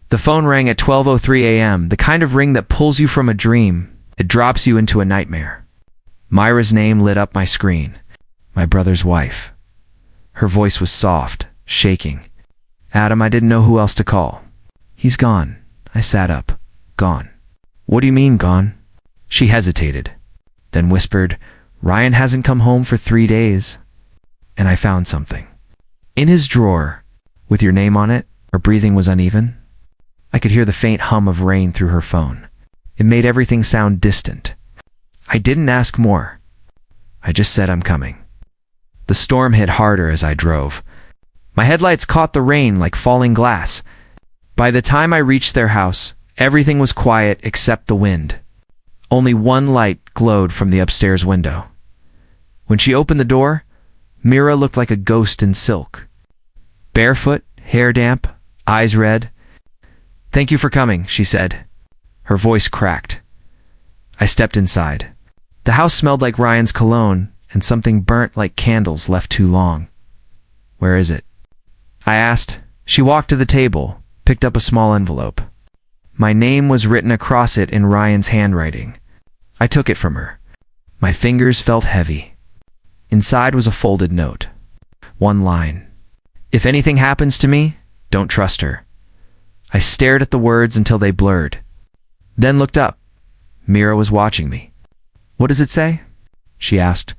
The phone rang at 12:03 a.m., the kind of ring that pulls you from a dream. It drops you into a nightmare. Myra's name lit up my screen. My brother's wife. Her voice was soft, shaking. Adam, I didn't know who else to call. He's gone. I sat up. Gone. What do you mean, gone? She hesitated, then whispered, Ryan hasn't come home for 3 days. And I found something. In his drawer, with your name on it. Her breathing was uneven. I could hear the faint hum of rain through her phone. It made everything sound distant. I didn't ask more. I just said I'm coming. The storm hit harder as I drove. My headlights caught the rain like falling glass. By the time I reached their house, everything was quiet except the wind. Only one light glowed from the upstairs window. When she opened the door, Mira looked like a ghost in silk. Barefoot, hair damp, eyes red. Thank you for coming, she said. Her voice cracked. I stepped inside. The house smelled like Ryan's cologne and something burnt like candles left too long. Where is it? I asked. She walked to the table, picked up a small envelope. My name was written across it in Ryan's handwriting. I took it from her. My fingers felt heavy. Inside was a folded note. One line. If anything happens to me, don't trust her. I stared at the words until they blurred. Then looked up. Mira was watching me. What does it say? She asked.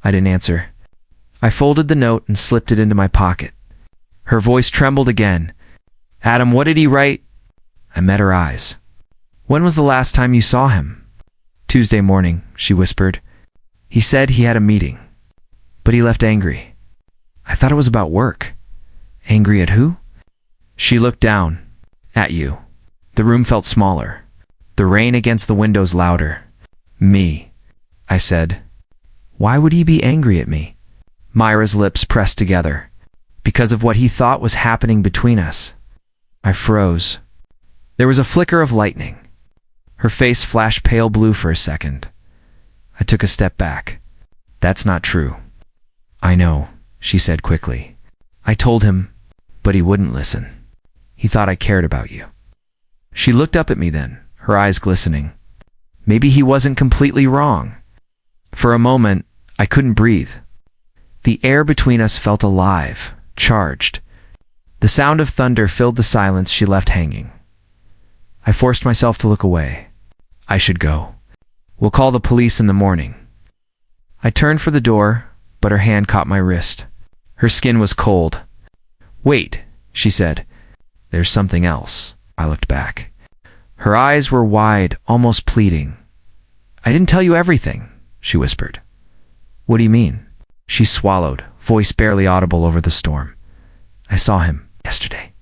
I didn't answer. I folded the note and slipped it into my pocket. Her voice trembled again. Adam, what did he write? I met her eyes. When was the last time you saw him? Tuesday morning, she whispered. He said he had a meeting, but he left angry. I thought it was about work. Angry at who? She looked down. At you. The room felt smaller. The rain against the windows louder. Me, I said. Why would he be angry at me? Myra's lips pressed together. Because of what he thought was happening between us. I froze. There was a flicker of lightning. Her face flashed pale blue for a second. I took a step back. That's not true. I know, she said quickly. I told him, but he wouldn't listen. He thought I cared about you. She looked up at me then, her eyes glistening. Maybe he wasn't completely wrong. For a moment, I couldn't breathe. The air between us felt alive, charged. The sound of thunder filled the silence she left hanging. I forced myself to look away. I should go. We'll call the police in the morning. I turned for the door, but her hand caught my wrist. Her skin was cold. Wait, she said. There's something else. I looked back. Her eyes were wide, almost pleading. I didn't tell you everything, she whispered. What do you mean? She swallowed, voice barely audible over the storm. I saw him yesterday.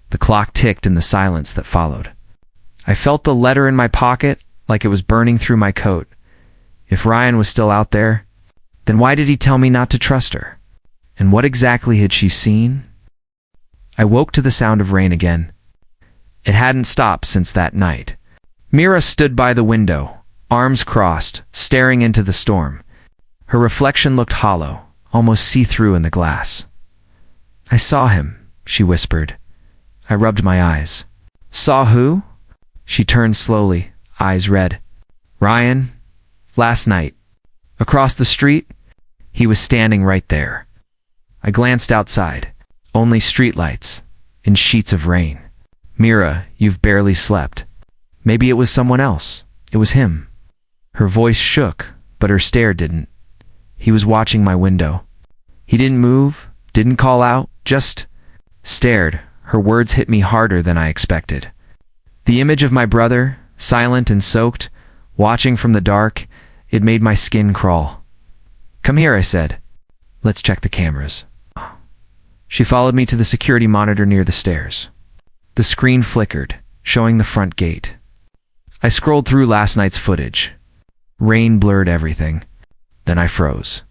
The clock ticked in the silence that followed. I felt the letter in my pocket like it was burning through my coat. If Ryan was still out there, then why did he tell me not to trust her? And what exactly had she seen? I woke to the sound of rain again. It hadn't stopped since that night. Mira stood by the window, arms crossed, staring into the storm. Her reflection looked hollow, almost see-through in the glass. I saw him, she whispered. I rubbed my eyes. Saw who? She turned slowly, eyes red. Ryan, last night. Across the street, he was standing right there. I glanced outside. Only streetlights, in sheets of rain. Mira, you've barely slept. Maybe it was someone else. It was him. Her voice shook, but her stare didn't. He was watching my window. He didn't move, didn't call out, just stared. Her words hit me harder than I expected. The image of my brother, silent and soaked, watching from the dark, it made my skin crawl. Come here, I said. Let's check the cameras. She followed me to the security monitor near the stairs. The screen flickered, showing the front gate. I scrolled through last night's footage. Rain blurred everything. Then I froze.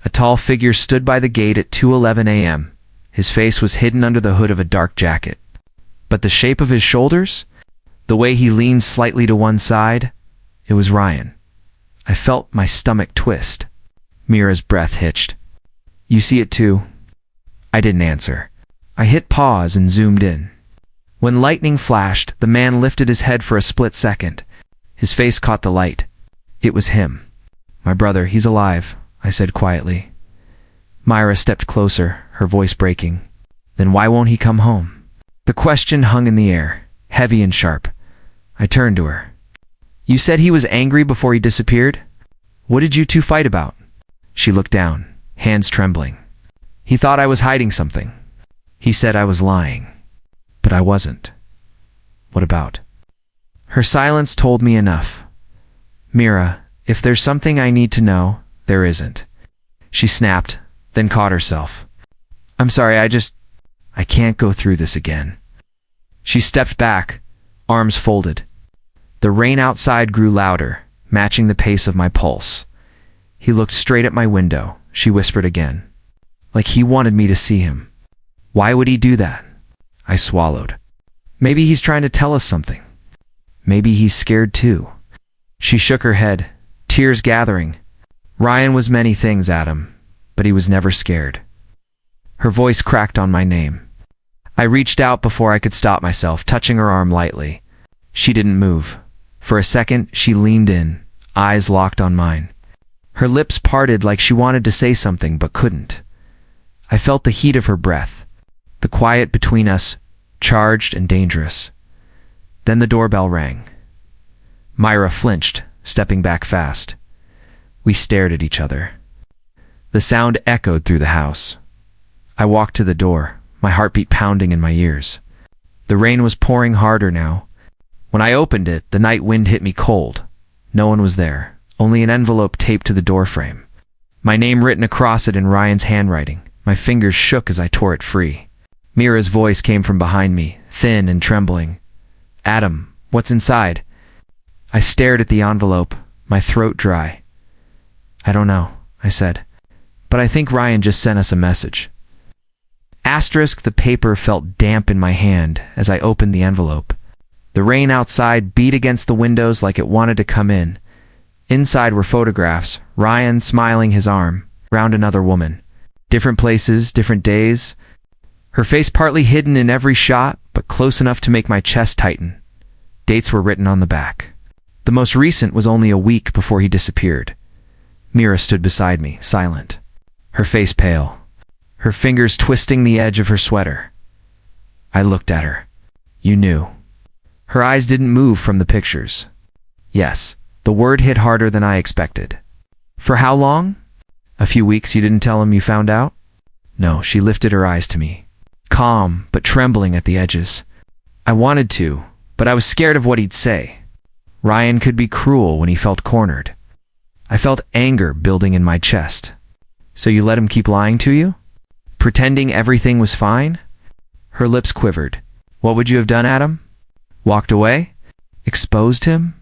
A tall figure stood by the gate at 2:11 a.m. His face was hidden under the hood of a dark jacket. But the shape of his shoulders? The way he leaned slightly to one side? It was Ryan. I felt my stomach twist. Mira's breath hitched. You see it too? I didn't answer. I hit pause and zoomed in. When lightning flashed, the man lifted his head for a split second. His face caught the light. It was him. "My brother, he's alive," I said quietly. Myra stepped closer, her voice breaking. "Then why won't he come home?" The question hung in the air, heavy and sharp. I turned to her. "You said he was angry before he disappeared? What did you two fight about?" She looked down, hands trembling. "He thought I was hiding something. He said I was lying. But I wasn't." "What about?" Her silence told me enough. "Mira, if there's something I need to know, there isn't." She snapped, then caught herself. "I'm sorry, I can't go through this again." She stepped back, arms folded. The rain outside grew louder, matching the pace of my pulse. "He looked straight at my window," she whispered again. "Like he wanted me to see him. Why would he do that?" I swallowed. "Maybe he's trying to tell us something. Maybe he's scared too." She shook her head, tears gathering. "Ryan was many things, Adam, but he was never scared." Her voice cracked on my name. I reached out before I could stop myself, touching her arm lightly. She didn't move. For a second, she leaned in, eyes locked on mine. Her lips parted like she wanted to say something but couldn't. I felt the heat of her breath, the quiet between us, charged and dangerous. Then the doorbell rang. Myra flinched, stepping back fast. We stared at each other. The sound echoed through the house. I walked to the door, my heartbeat pounding in my ears. The rain was pouring harder now. When I opened it, the night wind hit me cold. No one was there, only an envelope taped to the doorframe. My name written across it in Ryan's handwriting. My fingers shook as I tore it free. Mira's voice came from behind me, thin and trembling. "Adam, what's inside?" I stared at the envelope, my throat dry. "I don't know," I said, "but I think Ryan just sent us a message." Asterisk, the paper felt damp in my hand as I opened the envelope. The rain outside beat against the windows like it wanted to come in. Inside were photographs, Ryan smiling his arm around another woman. Different places, different days. Her face partly hidden in every shot, but close enough to make my chest tighten. Dates were written on the back. The most recent was only a week before he disappeared. Mira stood beside me, silent, her face pale, her fingers twisting the edge of her sweater. I looked at her. "You knew." Her eyes didn't move from the pictures. "Yes." The word hit harder than I expected. "For how long?" "A few weeks. You didn't tell him you found out?" "No." She lifted her eyes to me, calm but trembling at the edges. "I wanted to, but I was scared of what he'd say. Ryan could be cruel when he felt cornered." I felt anger building in my chest. "So you let him keep lying to you? Pretending everything was fine?" Her lips quivered. "What would you have done, Adam? Walked away? Exposed him?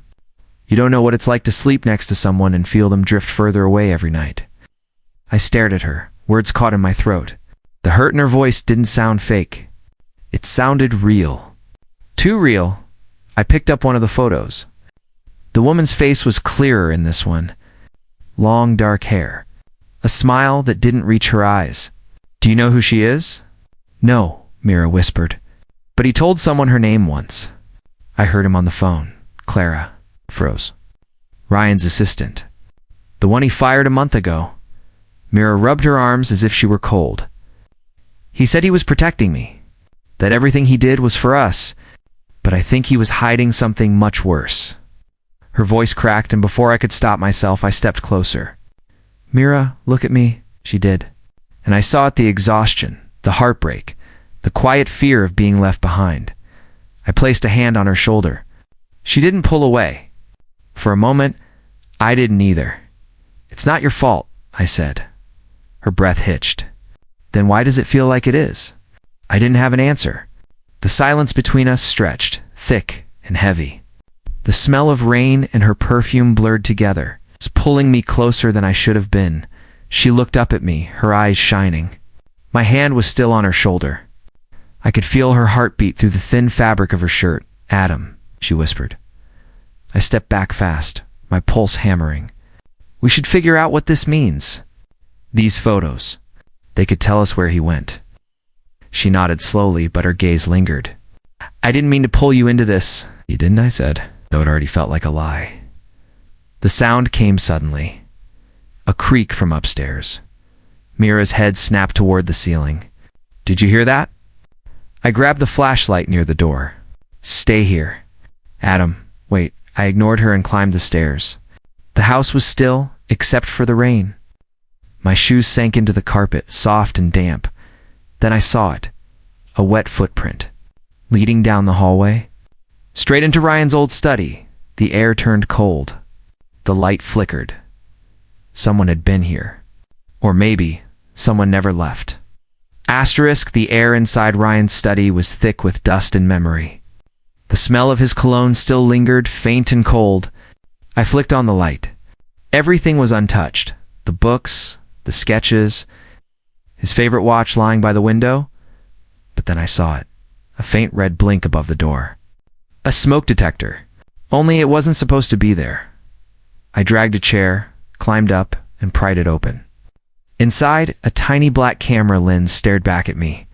You don't know what it's like to sleep next to someone and feel them drift further away every night." I stared at her, words caught in my throat. The hurt in her voice didn't sound fake. It sounded real. Too real. I picked up one of the photos. The woman's face was clearer in this one. Long dark hair. A smile that didn't reach her eyes. "Do you know who she is?" "No," Mira whispered. "But he told someone her name once." I heard him on the phone. "Clara." Froze. "Ryan's assistant. The one he fired a month ago." Mira rubbed her arms as if she were cold. "He said he was protecting me, that everything he did was for us, but I think he was hiding something much worse." Her voice cracked, and before I could stop myself, I stepped closer. "Mira, look at me," she did. And I saw it, the exhaustion, the heartbreak, the quiet fear of being left behind. I placed a hand on her shoulder. She didn't pull away. For a moment, I didn't either. "It's not your fault," I said. Her breath hitched. "Then why does it feel like it is?" I didn't have an answer. The silence between us stretched, thick and heavy. The smell of rain and her perfume blurred together, pulling me closer than I should have been. She looked up at me, her eyes shining. My hand was still on her shoulder. I could feel her heartbeat through the thin fabric of her shirt. "Adam," she whispered. I stepped back fast, my pulse hammering. "We should figure out what this means. These photos. They could tell us where he went." She nodded slowly, but her gaze lingered. I didn't mean to pull you into this. You didn't, I said, though it already felt like a lie. The sound came suddenly. A creak from upstairs. Mira's head snapped toward the ceiling. Did you hear that? I grabbed the flashlight near the door. Stay here. Adam, wait. I ignored her and climbed the stairs. The house was still, except for the rain. My shoes sank into the carpet, soft and damp. Then I saw it. A wet footprint. Leading down the hallway. Straight into Ryan's old study. The air turned cold. The light flickered. Someone had been here. Or maybe someone never left. Asterisk, the air inside Ryan's study was thick with dust and memory. The smell of his cologne still lingered, faint and cold. I flicked on the light. Everything was untouched. The books, the sketches, his favorite watch lying by the window. But then I saw it. A faint red blink above the door. A smoke detector. Only it wasn't supposed to be there. I dragged a chair, climbed up, and pried it open. Inside, a tiny black camera lens stared back at me.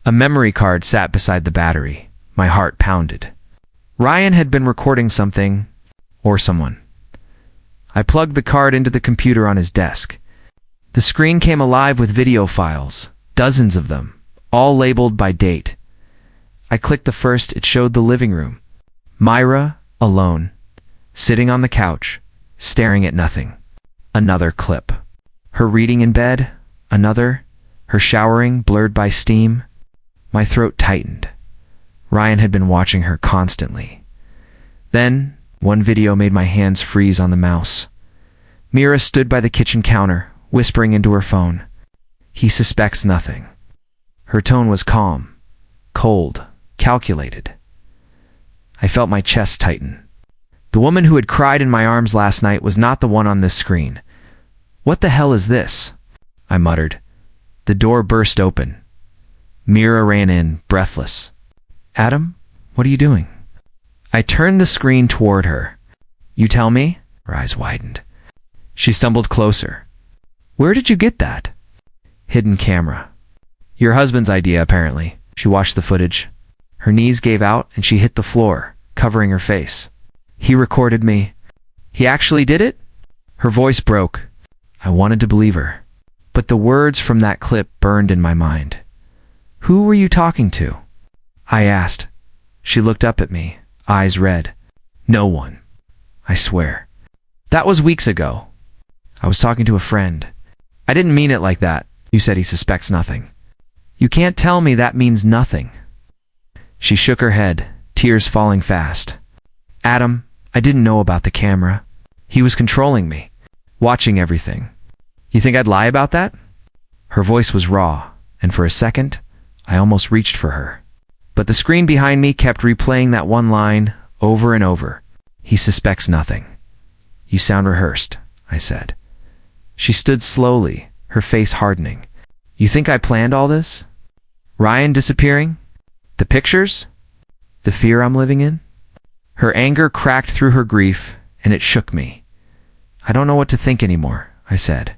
A memory card sat beside the battery. My heart pounded. Ryan had been recording something, or someone. I plugged the card into the computer on his desk. The screen came alive with video files, dozens of them, all labeled by date. I clicked the first. It showed the living room. Myra, alone, sitting on the couch, staring at nothing. Another clip. Her reading in bed. Another. Her showering, blurred by steam. My throat tightened. Ryan had been watching her constantly. Then, one video made my hands freeze on the mouse. Mira stood by the kitchen counter, whispering into her phone. He suspects nothing. Her tone was calm, cold, calculated. I felt my chest tighten. The woman who had cried in my arms last night was not the one on this screen. What the hell is this? I muttered. The door burst open. Mira ran in, breathless. Adam, what are you doing? I turned the screen toward her. You tell me? Her eyes widened. She stumbled closer. Where did you get that? Hidden camera. Your husband's idea, apparently. She watched the footage. Her knees gave out and she hit the floor, covering her face. He recorded me. He actually did it? Her voice broke. I wanted to believe her. But the words from that clip burned in my mind. Who were you talking to? I asked. She looked up at me, eyes red. No one. I swear. That was weeks ago. I was talking to a friend. I didn't mean it like that. You said he suspects nothing. You can't tell me that means nothing. She shook her head, tears falling fast. Adam, I didn't know about the camera. He was controlling me, watching everything. You think I'd lie about that? Her voice was raw, and for a second, I almost reached for her. But the screen behind me kept replaying that one line over and over. He suspects nothing. You sound rehearsed, I said. She stood slowly, her face hardening. You think I planned all this? Ryan disappearing? The pictures? The fear I'm living in? Her anger cracked through her grief, and it shook me. I don't know what to think anymore, I said.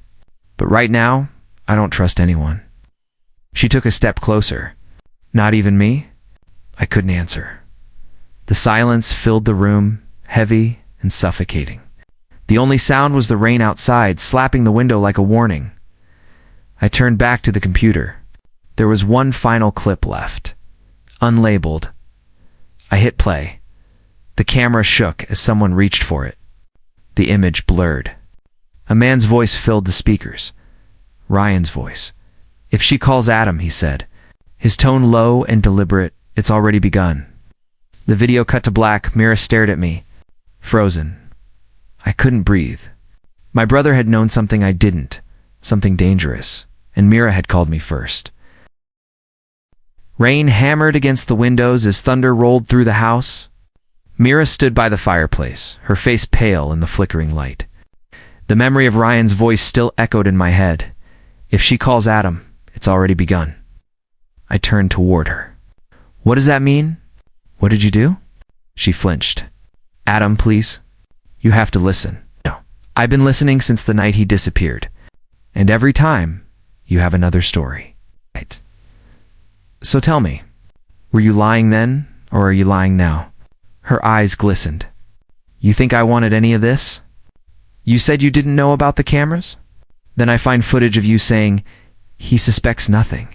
But right now, I don't trust anyone. She took a step closer. Not even me? I couldn't answer. The silence filled the room, heavy and suffocating. The only sound was the rain outside, slapping the window like a warning. I turned back to the computer. There was one final clip left. Unlabeled. I hit play. The camera shook as someone reached for it. The image blurred. A man's voice filled the speakers. Ryan's voice. If she calls Adam, he said. His tone low and deliberate. It's already begun. The video cut to black. Mira stared at me, frozen. I couldn't breathe. My brother had known something I didn't, something dangerous, and Mira had called me first. Rain hammered against the windows as thunder rolled through the house. Mira stood by the fireplace, her face pale in the flickering light. The memory of Ryan's voice still echoed in my head. If she calls Adam, it's already begun. I turned toward her. What does that mean? What did you do? She flinched. Adam, please. You have to listen. No. I've been listening since the night he disappeared. And every time, you have another story. Right. So tell me, were you lying then, Or are you lying now? Her eyes glistened. You think I wanted any of this? You said you didn't know about the cameras? Then I find footage of you saying, he suspects nothing.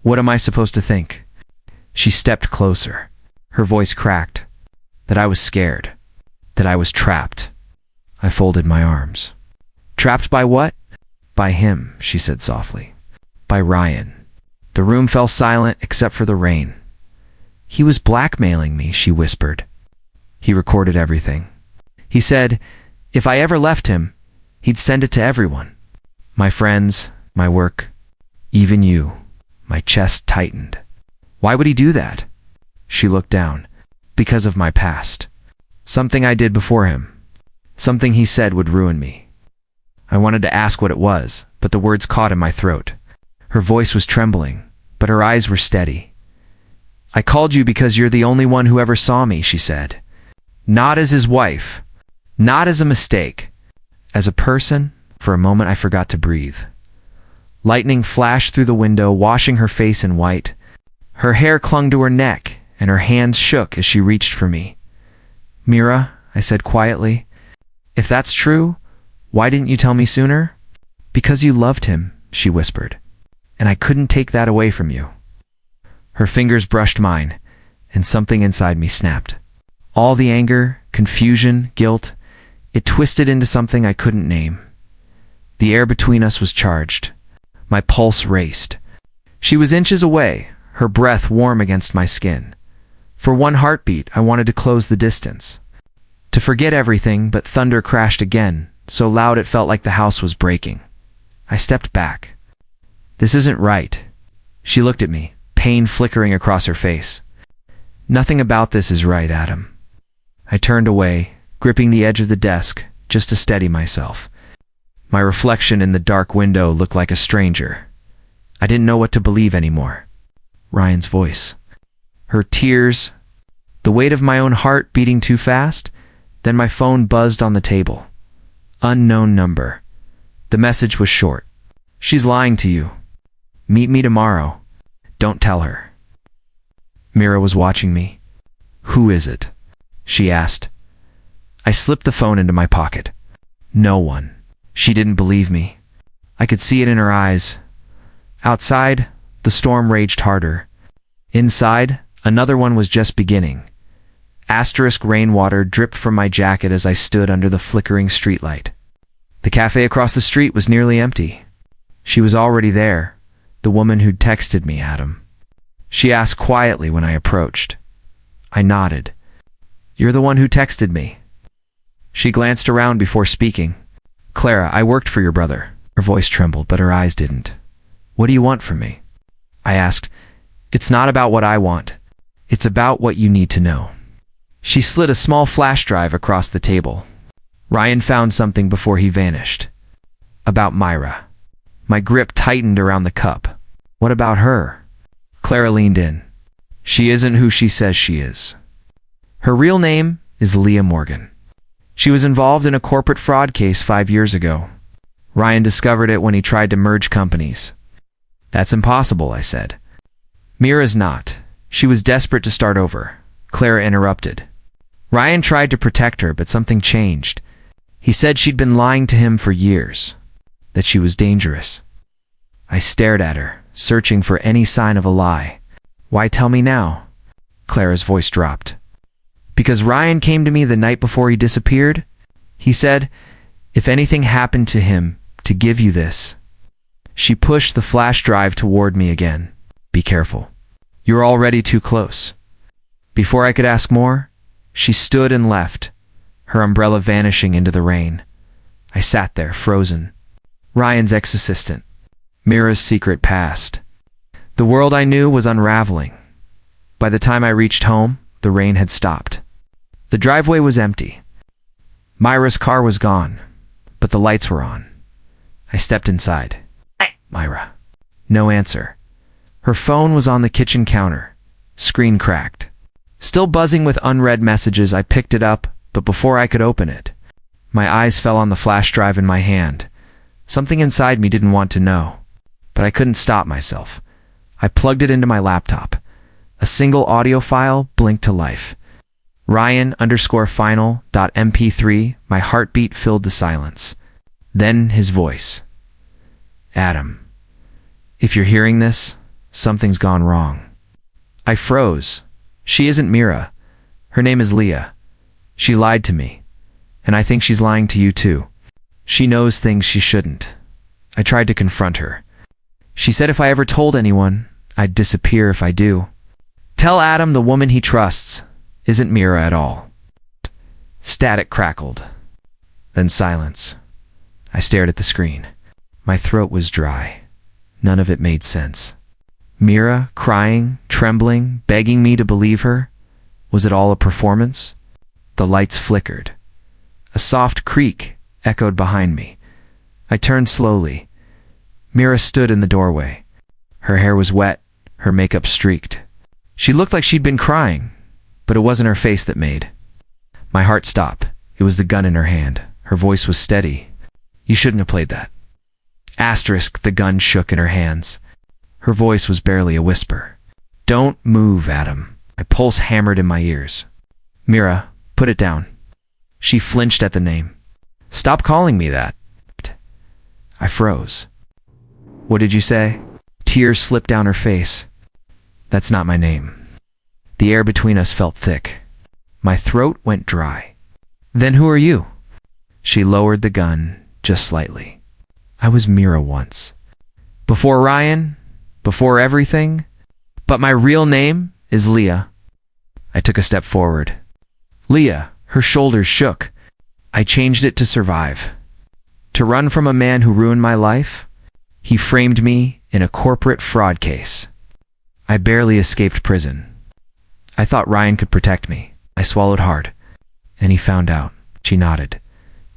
What am I supposed to think? She stepped closer. Her voice cracked. That I was scared. That I was trapped. I folded my arms. Trapped by what? By him, she said softly. By Ryan. The room fell silent except for the rain. He was blackmailing me, she whispered. He recorded everything. He said, if I ever left him, he'd send it to everyone. My friends, my work, even you. My chest tightened. Why would he do that? She looked down. Because of my past. Something I did before him. Something he said would ruin me. I wanted to ask what it was, but the words caught in my throat. Her voice was trembling, but her eyes were steady. I called you because you're the only one who ever saw me, she said. Not as his wife. Not as a mistake. As a person. For a moment I forgot to breathe. Lightning flashed through the window, washing her face in white. Her hair clung to her neck, and her hands shook as she reached for me. Mira, I said quietly, if that's true, why didn't you tell me sooner? Because you loved him, she whispered, and I couldn't take that away from you. Her fingers brushed mine, and something inside me snapped. All the anger, confusion, guilt, it twisted into something I couldn't name. The air between us was charged. My pulse raced. She was inches away, her breath warm against my skin. For one heartbeat, I wanted to close the distance. To forget everything, but thunder crashed again, so loud it felt like the house was breaking. I stepped back. This isn't right. She looked at me, pain flickering across her face. Nothing about this is right, Adam. I turned away, gripping the edge of the desk, just to steady myself. My reflection in the dark window looked like a stranger. I didn't know what to believe anymore. Ryan's voice. Her tears. The weight of my own heart beating too fast. Then my phone buzzed on the table. Unknown number. The message was short. She's lying to you. Meet me tomorrow. Don't tell her. Mira was watching me. Who is it? She asked. I slipped the phone into my pocket. No one. She didn't believe me. I could see it in her eyes. Outside, the storm raged harder. Inside, another one was just beginning. Asterisk rainwater dripped from my jacket as I stood under the flickering streetlight. The cafe across the street was nearly empty. She was already there, the woman who'd texted me, Adam. She asked quietly when I approached. I nodded. You're the one who texted me. She glanced around before speaking. Clara, I worked for your brother. Her voice trembled, but her eyes didn't. What do you want from me? I asked. It's not about what I want. It's about what you need to know. She slid a small flash drive across the table. Ryan found something before he vanished. About Myra. My grip tightened around the cup. What about her? Clara leaned in. She isn't who she says she is. Her real name is Leah Morgan. She was involved in a corporate fraud case 5 years ago. Ryan discovered it when he tried to merge companies. That's impossible, I said. Mira's not. She was desperate to start over. Clara interrupted. Ryan tried to protect her, but something changed. He said she'd been lying to him for years, that she was dangerous. I stared at her, searching for any sign of a lie. Why tell me now? Clara's voice dropped. Because Ryan came to me the night before he disappeared. He said, if anything happened to him, to give you this. She pushed the flash drive toward me again. Be careful. You're already too close. Before I could ask more, she stood and left, her umbrella vanishing into the rain. I sat there, frozen. Ryan's ex-assistant. Mira's secret past. The world I knew was unraveling. By the time I reached home, the rain had stopped. The driveway was empty. Myra's car was gone, but the lights were on. I stepped inside. Myra. No answer. Her phone was on the kitchen counter. Screen cracked. Still buzzing with unread messages, I picked it up, but before I could open it, my eyes fell on the flash drive in my hand. Something inside me didn't want to know, but I couldn't stop myself. I plugged it into my laptop. A single audio file blinked to life. Ryan_final.mp3. My heartbeat filled the silence. Then his voice. Adam, if you're hearing this, something's gone wrong. I froze. She isn't Mira. Her name is Leah. She lied to me. And I think she's lying to you too. She knows things she shouldn't. I tried to confront her. She said if I ever told anyone, I'd disappear if I do. Tell Adam the woman he trusts isn't Mira at all. Static crackled. Then silence. I stared at the screen. My throat was dry. None of it made sense. Mira, crying, trembling, begging me to believe her? Was it all a performance? The lights flickered. A soft creak echoed behind me. I turned slowly. Mira stood in the doorway. Her hair was wet, her makeup streaked. She looked like she'd been crying, but it wasn't her face that made. My heart stopped. It was the gun in her hand. Her voice was steady. You shouldn't have played that. Asterisk, the gun shook in her hands. Her voice was barely a whisper. Don't move, Adam. My pulse hammered in my ears. Mira, put it down. She flinched at the name. Stop calling me that. I froze. What did you say? Tears slipped down her face. That's not my name. The air between us felt thick. My throat went dry. Then who are you? She lowered the gun just slightly. I was Mira once. Before Ryan, before everything, but my real name is Leah. I took a step forward. Leah, her shoulders shook. I changed it to survive. To run from a man who ruined my life? He framed me in a corporate fraud case. I barely escaped prison. I thought Ryan could protect me. I swallowed hard. And he found out. She nodded,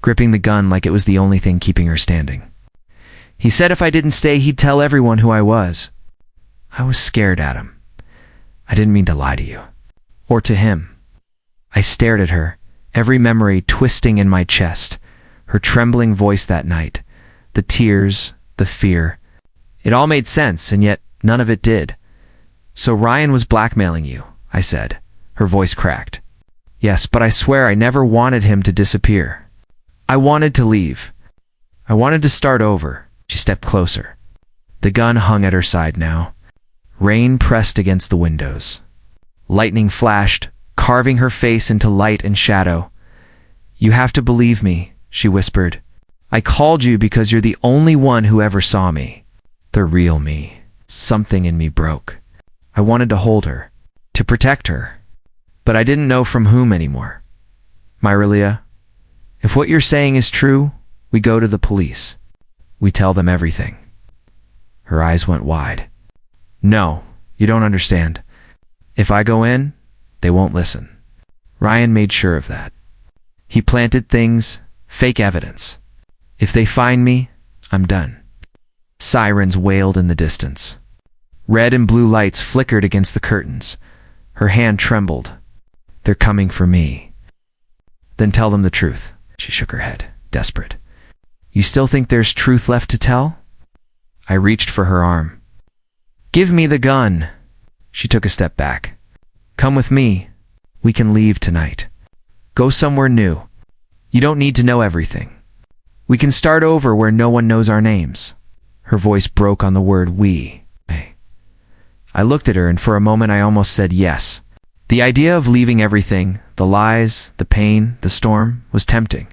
gripping the gun like it was the only thing keeping her standing. He said if I didn't stay, he'd tell everyone who I was. I was scared, Adam. I didn't mean to lie to you. Or to him. I stared at her, every memory twisting in my chest. Her trembling voice that night. The tears, the fear. It all made sense, and yet none of it did. So Ryan was blackmailing you, I said. Her voice cracked. Yes, but I swear I never wanted him to disappear. I wanted to leave. I wanted to start over. She stepped closer. The gun hung at her side now. Rain pressed against the windows. Lightning flashed, carving her face into light and shadow. You have to believe me, she whispered. I called you because you're the only one who ever saw me. The real me. Something in me broke. I wanted to hold her, to protect her, but I didn't know from whom anymore. Myra Leah, if what you're saying is true, we go to the police. We tell them everything. Her eyes went wide. No, you don't understand. If I go in, they won't listen. Ryan made sure of that. He planted things, fake evidence. If they find me, I'm done. Sirens wailed in the distance. Red and blue lights flickered against the curtains. Her hand trembled. They're coming for me. Then tell them the truth. She shook her head, desperate. You still think there's truth left to tell? I reached for her arm. Give me the gun. She took a step back. Come with me. We can leave tonight. Go somewhere new. You don't need to know everything. We can start over where no one knows our names. Her voice broke on the word we. I looked at her, and for a moment I almost said yes. The idea of leaving everything, the lies, the pain, the storm, was tempting.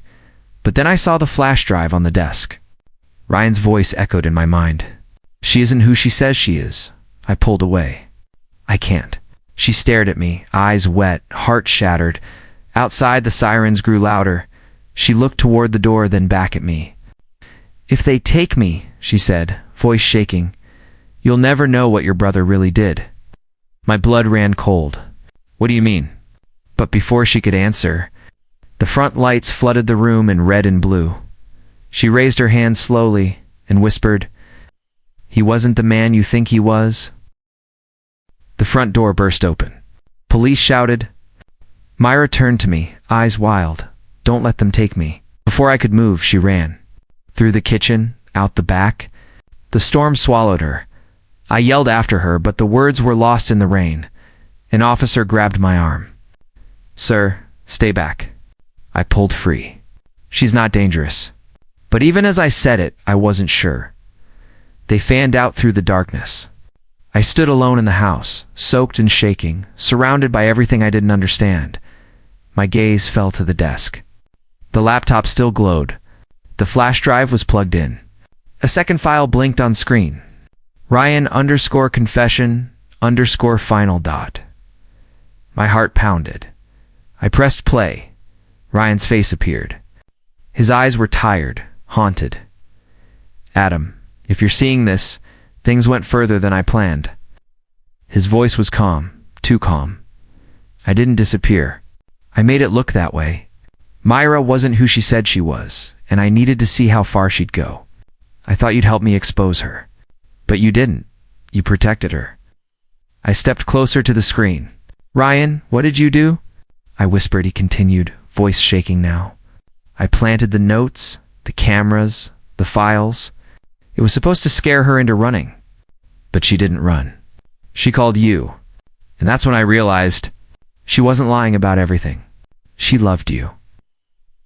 But then I saw the flash drive on the desk. Ryan's voice echoed in my mind. She isn't who she says she is. I pulled away. I can't. She stared at me, eyes wet, heart shattered. Outside, the sirens grew louder. She looked toward the door, then back at me. If they take me, she said, voice shaking, you'll never know what your brother really did. My blood ran cold. What do you mean? But before she could answer, the front lights flooded the room in red and blue. She raised her hand slowly and whispered, He wasn't the man you think he was. The front door burst open. Police shouted. Myra turned to me, eyes wild. Don't let them take me. Before I could move, she ran. Through the kitchen, out the back. The storm swallowed her. I yelled after her, but the words were lost in the rain. An officer grabbed my arm. "Sir, stay back." I pulled free. "She's not dangerous." But even as I said it, I wasn't sure. They fanned out through the darkness. I stood alone in the house, soaked and shaking, surrounded by everything I didn't understand. My gaze fell to the desk. The laptop still glowed. The flash drive was plugged in. A second file blinked on screen. Ryan_confession_final dot. My heart pounded. I pressed play. Ryan's face appeared. His eyes were tired, haunted. "Adam, if you're seeing this, things went further than I planned." His voice was calm, too calm. "I didn't disappear. I made it look that way. Myra wasn't who she said she was, and I needed to see how far she'd go. I thought you'd help me expose her. But you didn't. You protected her." I stepped closer to the screen. "Ryan, what did you do?" I whispered. He continued, voice shaking now. "I planted the notes, the cameras, the files. It was supposed to scare her into running. But she didn't run. She called you. And that's when I realized she wasn't lying about everything. She loved you."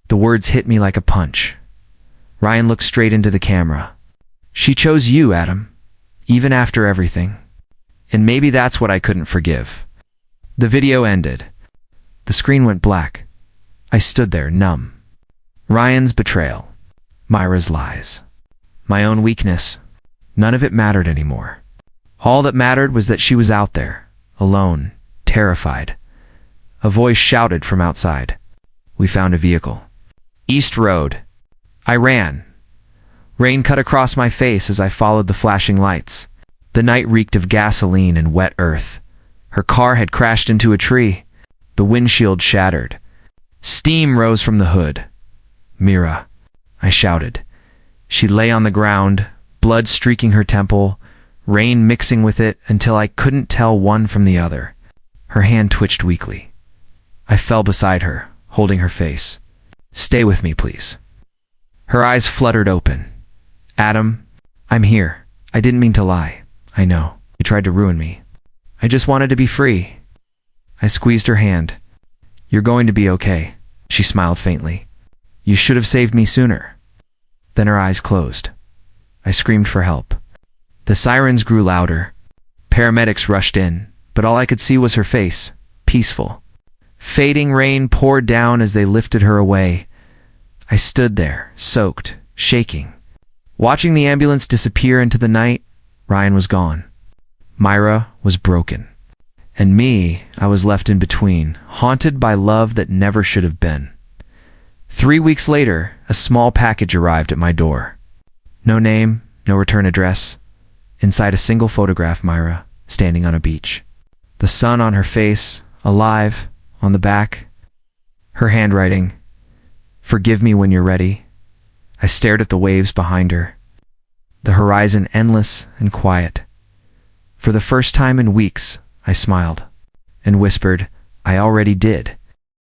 The words hit me like a punch. Ryan looked straight into the camera. "She chose you, Adam, even after everything. And maybe that's what I couldn't forgive." The video ended. The screen went black. I stood there, numb. Ryan's betrayal. Myra's lies. My own weakness. None of it mattered anymore. All that mattered was that she was out there, alone, terrified. A voice shouted from outside. We found a vehicle. East Road. I ran. Rain cut across my face as I followed the flashing lights. The night reeked of gasoline and wet earth. Her car had crashed into a tree. The windshield shattered. Steam rose from the hood. "Mira," I shouted. She lay on the ground, blood streaking her temple, rain mixing with it until I couldn't tell one from the other. Her hand twitched weakly. I fell beside her, holding her face. "Stay with me, please." Her eyes fluttered open. "Adam, I'm here. I didn't mean to lie. I know. You tried to ruin me. I just wanted to be free." I squeezed her hand. "You're going to be okay," she smiled faintly. "You should have saved me sooner." Then her eyes closed. I screamed for help. The sirens grew louder. Paramedics rushed in, but all I could see was her face, peaceful. Fading rain poured down as they lifted her away. I stood there, soaked, shaking. Watching the ambulance disappear into the night, Ryan was gone. Myra was broken. And me, I was left in between, haunted by love that never should have been. 3 weeks later, a small package arrived at my door. No name, no return address. Inside a single photograph, Myra, standing on a beach. The sun on her face, alive, on the back. Her handwriting, "Forgive me when you're ready." I stared at the waves behind her. The horizon endless and quiet. For the first time in weeks, I smiled and whispered, "I already did."